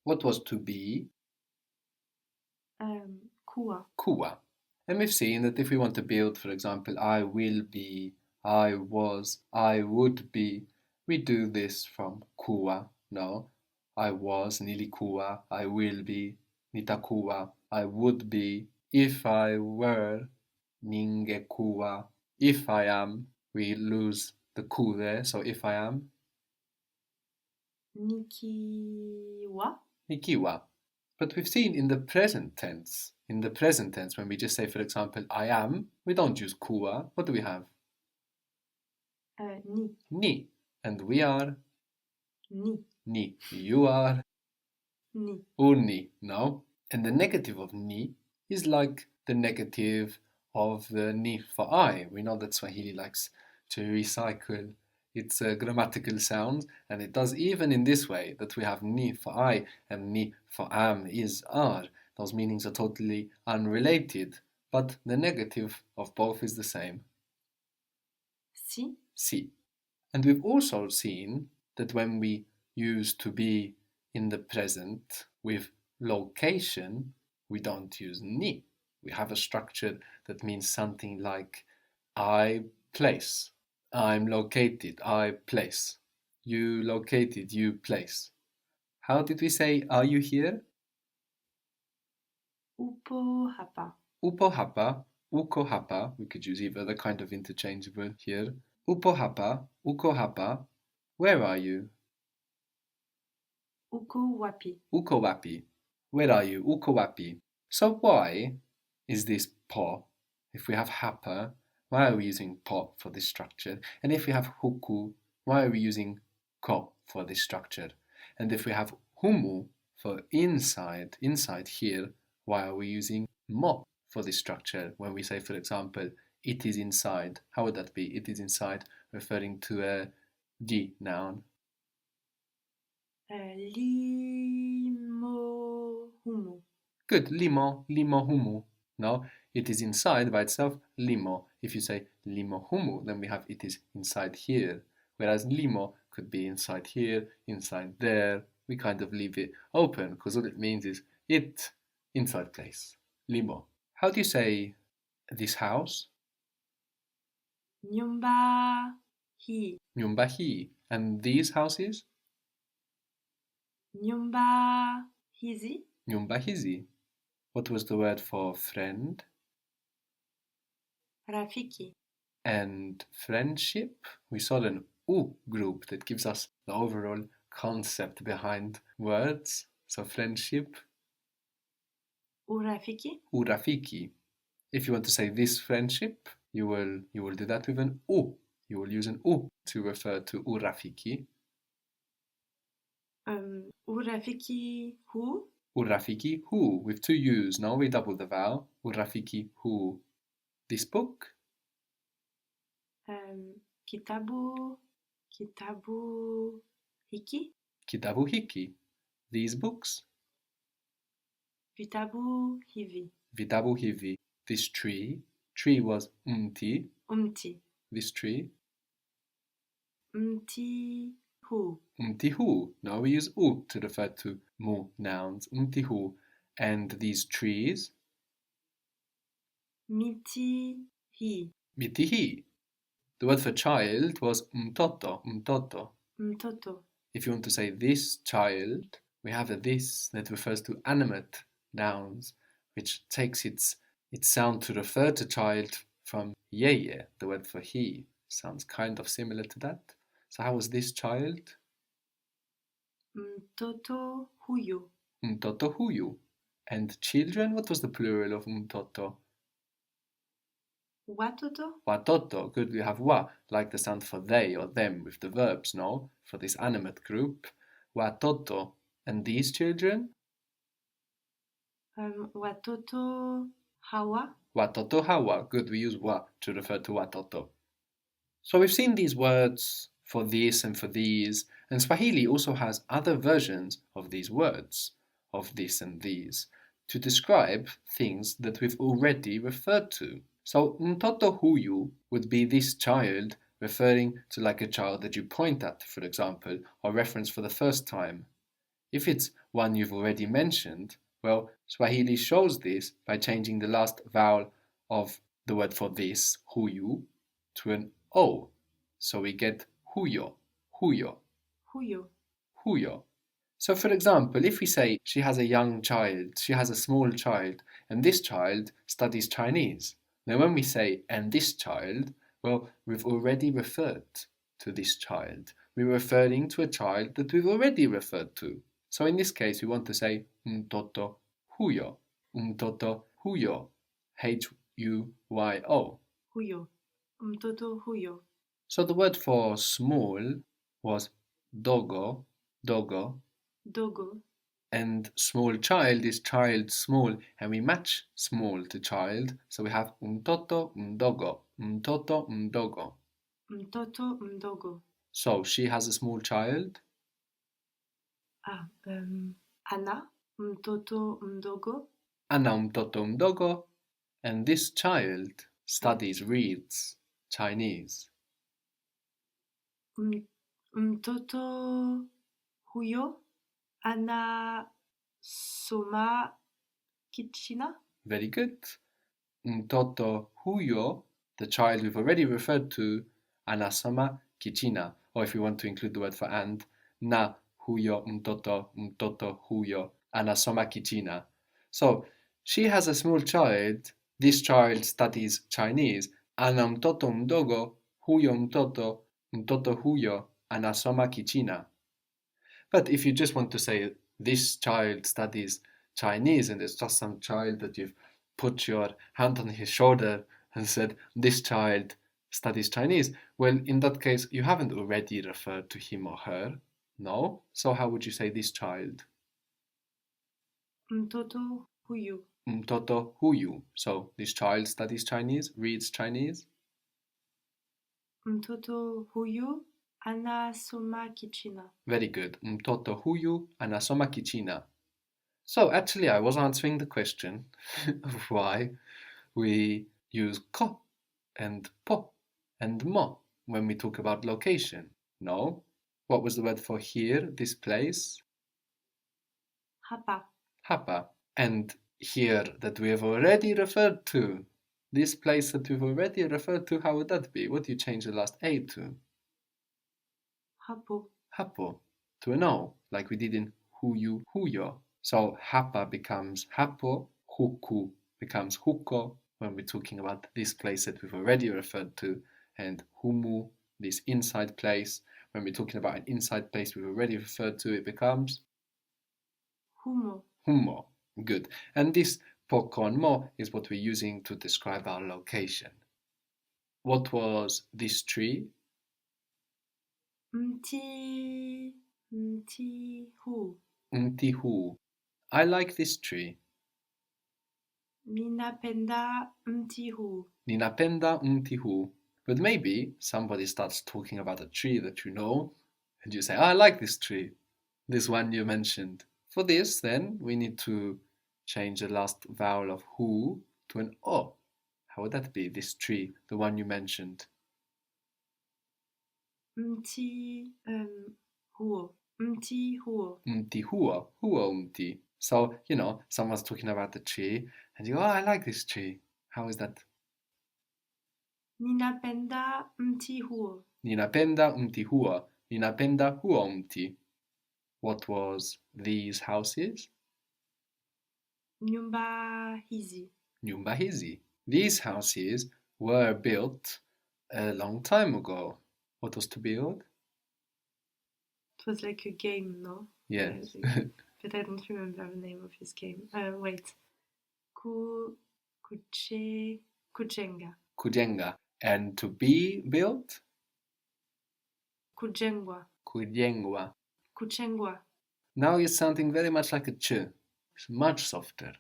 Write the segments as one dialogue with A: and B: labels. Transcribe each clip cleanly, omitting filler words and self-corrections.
A: What was to be?
B: Kuwa.
A: Kuwa. And we've seen that if we want to build, for example, I will be, I was, I would be, we do this from kuwa, no? I was, nilikuwa, I will be, nitakuwa, I would be, if I were, ningekuwa, if I am, we lose the ku there, so if I am,
B: Nikiwa.
A: nikiwa. But we've seen in the present tense, when we just say, for example, I am, we don't use kuwa. What do we have?
B: Ni.
A: Ni. And we are?
B: Ni.
A: Ni. You are?
B: Ni.
A: Uni. No? And the negative of ni is like the negative of the ni for I. We know that Swahili likes to recycle its grammatical sounds, and it does even in this way, that we have ni for I and ni for am, is, are. Those meanings are totally unrelated, but the negative of both is the same.
B: Si.
A: Si. And we've also seen that when we use to be in the present with location, we don't use ni. We have a structure that means something like I place. I'm located, I place. You located, you place. How did we say, are you here?
B: Upo hapa.
A: Upo hapa, uko hapa. We could use either the kind of interchangeable here. Upo hapa, uko hapa. Where are you?
B: Uko wapi.
A: Uko wapi. Where are you? Uko wapi. So why is this po? If we have hapa, why are we using po for this structure? And if we have huku, why are we using ko for this structure? And if we have humu for inside here, why are we using mo for this structure? When we say, for example, it is inside, how would that be? It is inside, referring to a di noun.
B: Limo humu.
A: Good, limo, limo humu. No, it is inside by itself, limo. If you say limo humu, then we have it is inside here. Whereas limo could be inside here, inside there. We kind of leave it open because all it means is it, inside place. Limo. How do you say this house?
B: Nyumba hii.
A: Nyumba hii. And these houses?
B: Nyumba hizi.
A: Nyumba hizi. What was the word for friend?
B: Rafiki.
A: And friendship? We saw an U group that gives us the overall concept behind words. So friendship.
B: Urafiki.
A: Urafiki. If you want to say this friendship, you will do that with an U. You will use an U to refer to urafiki.
B: Urafiki who?
A: Urafiki who, with two U's. Now we double the vowel. Urafiki who. This book?
B: Kitabu hiki.
A: Kitabu hiki. These books?
B: Vitabu hivi.
A: Vitabu hivi. This tree. Tree was mti.
B: Mti.
A: This tree.
B: Mti huu.
A: Mti huu. Now we use u to refer to mu nouns. Mti huu. And these trees.
B: Miti hii.
A: Miti hii. The word for child was mtoto. Mtoto.
B: Mtoto.
A: If you want to say this child, we have a this that refers to animate nouns, which takes its sound to refer to child from yeye, the word for he. Sounds kind of similar to that. So how was this child?
B: Mtoto huyu.
A: Mtoto huyu. And children, what was the plural of mtoto?
B: Watoto.
A: Watoto. Good, we have wa, like the sound for they or them with the verbs, no? For this animate group. Watoto. And these children?
B: Watoto hawa.
A: Watoto hawa. Good, we use wa to refer to watoto. So we've seen these words for this and for these, and Swahili also has other versions of these words, of this and these, to describe things that we've already referred to. So mtoto huyu would be this child, referring to like a child that you point at, for example, or reference for the first time. If it's one you've already mentioned, well, Swahili shows this by changing the last vowel of the word for this, huyu, to an O. So we get huyo, huyo,
B: Huyo.
A: huyo. So for example, if we say she has a young child, she has a small child, and this child studies Chinese. Now when we say and this child, well, we've already referred to this child. We're referring to a child that we've already referred to. So in this case, we want to say mtoto huyo, mtoto huyo, Huyo.
B: Huyo. Mtoto huyo.
A: So the word for small was dogo, dogo,
B: Dogo.
A: and small child is child small, and we match small to child, so we have mtoto mdogo, mtoto mdogo.
B: Mtoto mdogo.
A: So she has a small child.
B: Ana. Mtoto mdogo.
A: Ana mtoto mdogo. And this child reads Chinese.
B: Mtoto huyo anasoma Kichina.
A: Very good. Mtoto huyo, the child we've already referred to, anasoma Kichina. Or if we want to include the word for and, na huyo mtoto, mtoto huyo, anasoma Kichina. So she has a small child. This child studies Chinese. Ana mtoto mdogo, huyo mtoto, mtoto huyo, anasoma Kichina. But if you just want to say this child studies Chinese and it's just some child that you've put your hand on his shoulder and said, this child studies Chinese, well, in that case, you haven't already referred to him or her, no? So how would you say this child?
B: Mtoto huyu.
A: Mtoto huyu. So this child studies Chinese, reads Chinese.
B: Mtoto huyu anasoma Kichina.
A: Very good. Mtoto huyu anasoma Kichina. So actually, I was answering the question of why we use ko and po and mo when we talk about location. No? What was the word for here, this place?
B: Hapa.
A: Hapa. And here that we have already referred to. This place that we've already referred to, how would that be? What do you change the last A to?
B: Hapo.
A: Hapo. To an O, like we did in huyu, huyo. So hapa becomes hapo, huku becomes huko when we're talking about this place that we've already referred to, and humu, this inside place. When we're talking about an inside place we've already referred to, it becomes
B: Humo.
A: humo. Good. And this poko and mo is what we're using to describe our location. What was this tree?
B: Mti huu.
A: Mti huu. I like this tree.
B: Ninapenda mti huu.
A: Ninapenda mti huu. But maybe somebody starts talking about a tree that you know, and you say, oh, I like this tree, this one you mentioned. For this, then, we need to change the last vowel of hu to an o. How would that be, this tree, the one you mentioned?
B: Mti huo. Mti huo.
A: Mti huo, huo mti. So, you know, someone's talking about the tree, and you go, oh, I like this tree. How is that?
B: Ninapenda mti huo.
A: Ninapenda mti huo. Ninapenda huo mti. What was these houses?
B: Nyumba hizi.
A: Nyumba hizi. These houses were built a long time ago. What was to build?
B: It was like a game, no?
A: Yes.
B: But I don't remember the name of his game. Wait. Kujenga.
A: Kujenga. And to be built?
B: Kujengwa.
A: Kujengwa.
B: Kuchengwa.
A: Now you're sounding very much like a ch. It's much softer.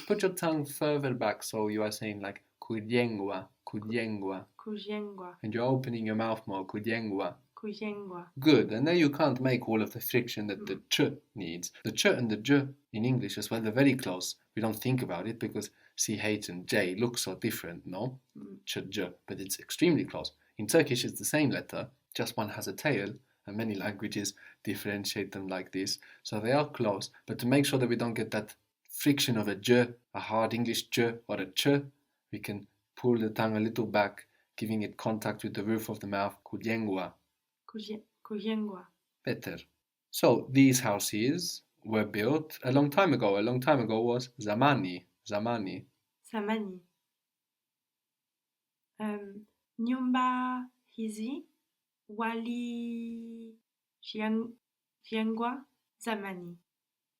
A: Put your tongue further back so you are saying like kujengwa, kujengwa.
B: Kujengwa.
A: And you're opening your mouth more, kujengwa.
B: Kujengwa.
A: Good, and now you can't make all of the friction that the ch needs. The ch and the j in English as well, they're very close. We don't think about it because ch and j look so different, no? Ch, j, but it's extremely close. In Turkish, it's the same letter, just one has a tail and many languages differentiate them like this. So they are close, but to make sure that we don't get that friction of a j, a hard English j or a ch, we can pull the tongue a little back, giving it contact with the roof of the mouth, kujengwa.
B: Kujengwa.
A: Better. So these houses were built a long time ago. A long time ago was zamani. Zamani.
B: Zamani. Nyumba hizi walijengwa zamani.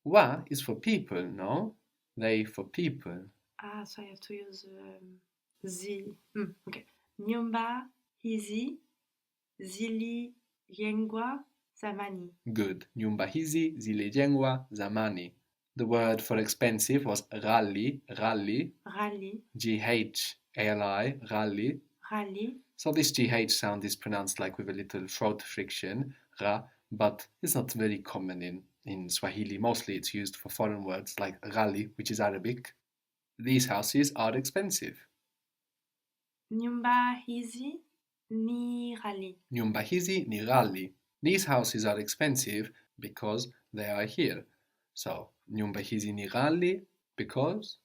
A: Wa is for people, no? They for people.
B: Ah, so I have to use zi. Okay. Nyumba hizi zilijengwa zamani.
A: Good. Nyumba hizi zilijengwa zamani. The word for expensive was ghali, ghali.
B: Ghali.
A: G-H-A-L-I, ghali.
B: Ghali.
A: So this GH sound is pronounced like with a little throat friction, ra, but it's not very common in Swahili. Mostly it's used for foreign words like ghali, which is Arabic. These houses are expensive.
B: Nyumba hizi ni ghali.
A: Nyumba hizi ni ghali. These houses are expensive because they are here. So, nyumba hizi ni ghali because?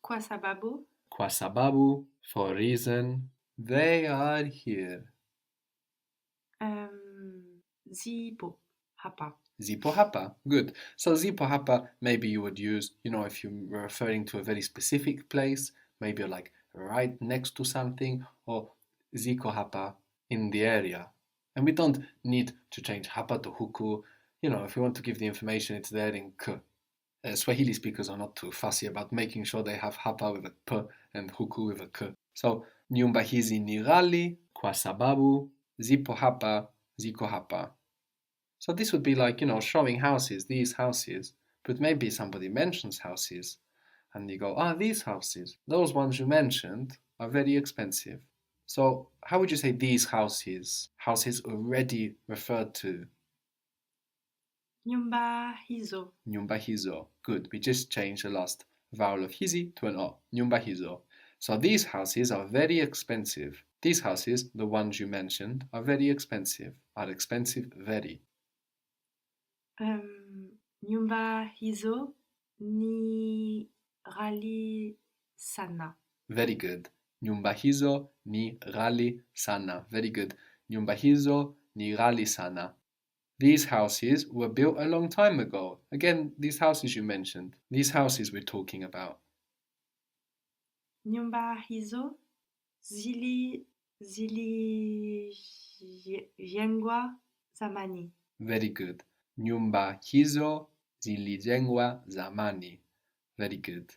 B: Kwa sababu.
A: Kwa sababu, for reason, they are here.
B: Zipo hapa.
A: Zipo hapa. Good. So zipo hapa, maybe you would use, if you're referring to a very specific place, maybe you're like right next to something, or ziko hapa in the area. And we don't need to change hapa to huku. If we want to give the information, it's there in k. Swahili speakers are not too fussy about making sure they have hapa with a p and huku with a k. So, nyumba hizi ni ghali kwa sababu zipo hapa, ziko hapa. So this would be like, showing houses, these houses. But maybe somebody mentions houses and you go, these houses, those ones you mentioned are very expensive. So how would you say these houses? Houses already referred to.
B: Nyumba hizo.
A: Nyumba hizo. Good. We just changed the last vowel of hizi to an o. Nyumba hizo. So these houses are very expensive. These houses, the ones you mentioned, are very expensive. Are expensive very.
B: Nyumba hizo ni ghali sana.
A: Very good. Nyumba hizo ni ghali sana. Very good. Nyumba hizo ni ghali sana. These houses were built a long time ago. Again, these houses you mentioned. These houses we're talking about.
B: Nyumba hizo zilijengwa zamani.
A: Very good. Nyumba hizo zilijengwa zamani. Very good.